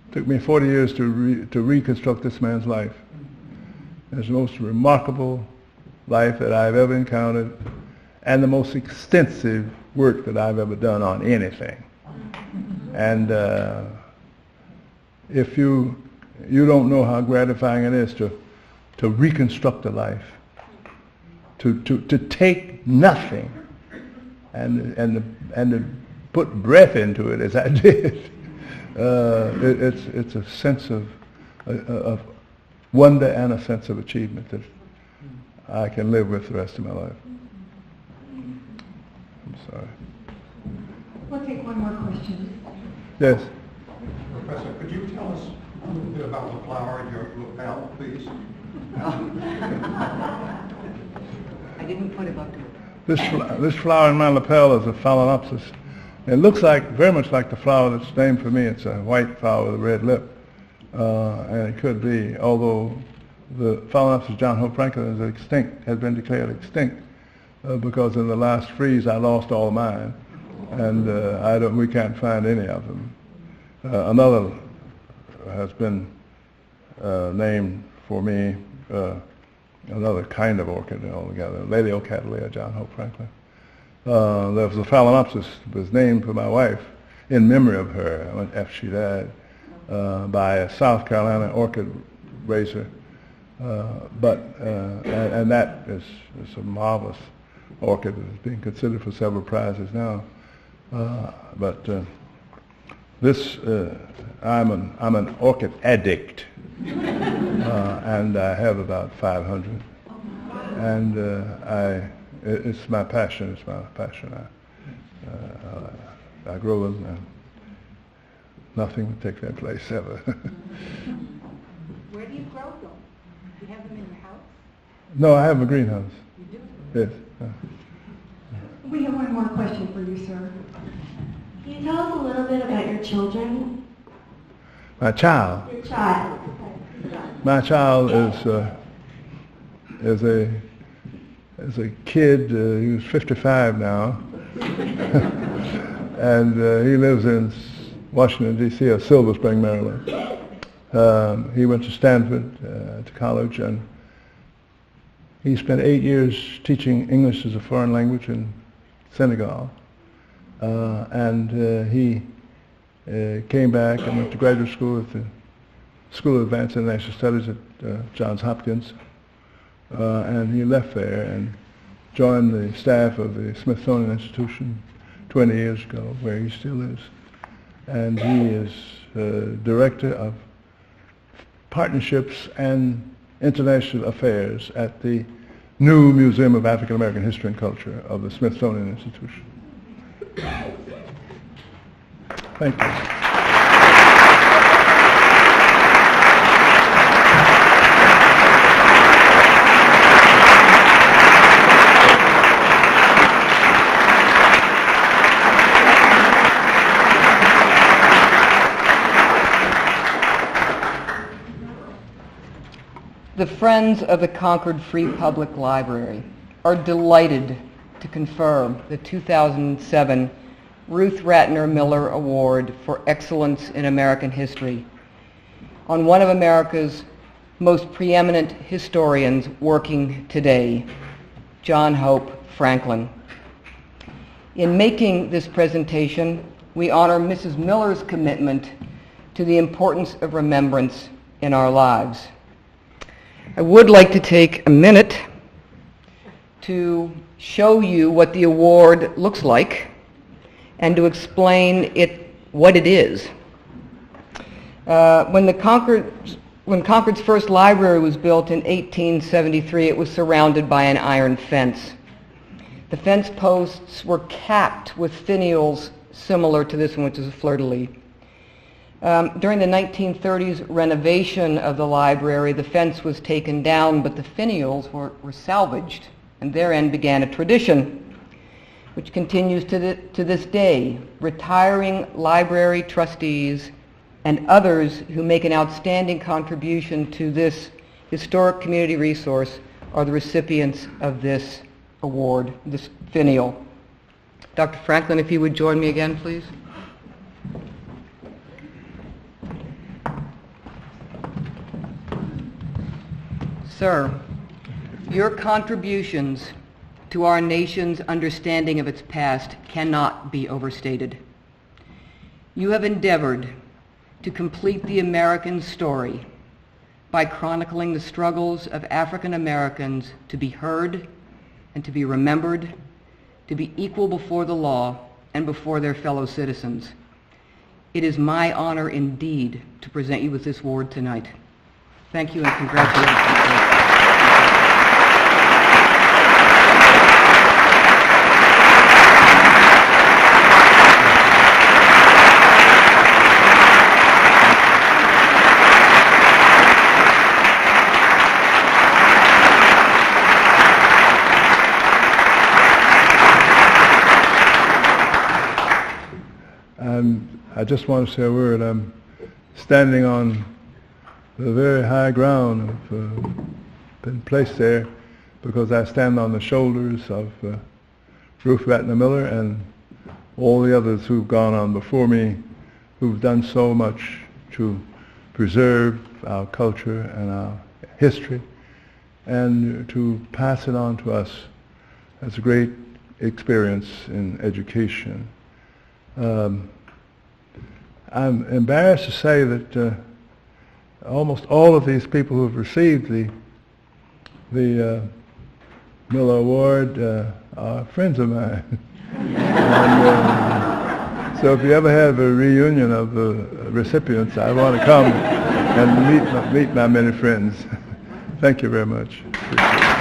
it took me 40 years to reconstruct this man's life. It's the most remarkable life that I've ever encountered, and the most extensive work that I've ever done on anything. And if you don't know how gratifying it is to reconstruct a life, to take nothing and to put breath into it as I did. It's a sense of wonder and a sense of achievement that I can live with the rest of my life. I'm sorry.
We'll take one more question.
Yes.
Professor, could you tell us a little bit about the flower in your lapel, please?
I didn't put it up to it.
This flower in my lapel is a phalaenopsis. It looks very much like the flower that's named for me. It's a white flower with a red lip. And it could be, although the phalaenopsis John Hope Franklin is extinct, has been declared extinct, because in the last freeze I lost all mine, and we can't find any of them. Another has been named for me, another kind of orchid altogether, Leliocattleya John Hope Franklin. There was a phalaenopsis that was named for my wife in memory of her after she died by a South Carolina orchid raiser. And that is a marvelous orchid that is being considered for several prizes now. I'm an orchid addict, and I have about 500. And it's my passion. It's my passion. I grow them, and nothing would take their place ever.
Where do you grow them? Do you have them in your house?
No, I have a greenhouse.
You do?
Yes.
We have one more question for you, sir.
Can you tell us a little bit about your children?
My child.
Your child.
My child is a kid. He's 55 now, and he lives in Washington D.C. or Silver Spring, Maryland. He went to Stanford to college, and he spent 8 years teaching English as a foreign language in Senegal. He came back and went to graduate school at the School of Advanced International Studies at Johns Hopkins. And he left there and joined the staff of the Smithsonian Institution 20 years ago, where he still is. And he is Director of Partnerships and International Affairs at the new Museum of African American History and Culture of the Smithsonian Institution. Thank you.
The Friends of the Concord Free Public Library are delighted to confer the 2007 Ruth Ratner Miller Award for Excellence in American History on one of America's most preeminent historians working today, John Hope Franklin. In making this presentation, we honor Mrs. Miller's commitment to the importance of remembrance in our lives. I would like to take a minute to show you what the award looks like and to explain what it is. When Concord's first library was built in 1873, it was surrounded by an iron fence. The fence posts were capped with finials similar to this one, which is a fleur-de-lis. During the 1930s renovation of the library, the fence was taken down, but the finials were salvaged, and therein began a tradition which continues to this day. Retiring library trustees and others who make an outstanding contribution to this historic community resource are the recipients of this award, this finial. Dr. Franklin, if you would join me again, please. Sir, your contributions to our nation's understanding of its past cannot be overstated. You have endeavored to complete the American story by chronicling the struggles of African Americans to be heard and to be remembered, to be equal before the law and before their fellow citizens. It is my honor indeed to present you with this award tonight. Thank you and congratulations.
I just want to say a word. I'm standing on the very high ground been placed there because I stand on the shoulders of Ruth Ratner Miller and all the others who've gone on before me, who've done so much to preserve our culture and our history and to pass it on to us as a great experience in education. I'm embarrassed to say that almost all of these people who have received the Miller Award are friends of mine. And, so if you ever have a reunion of the recipients, I want to come and meet my many friends. Thank you very much. Appreciate it.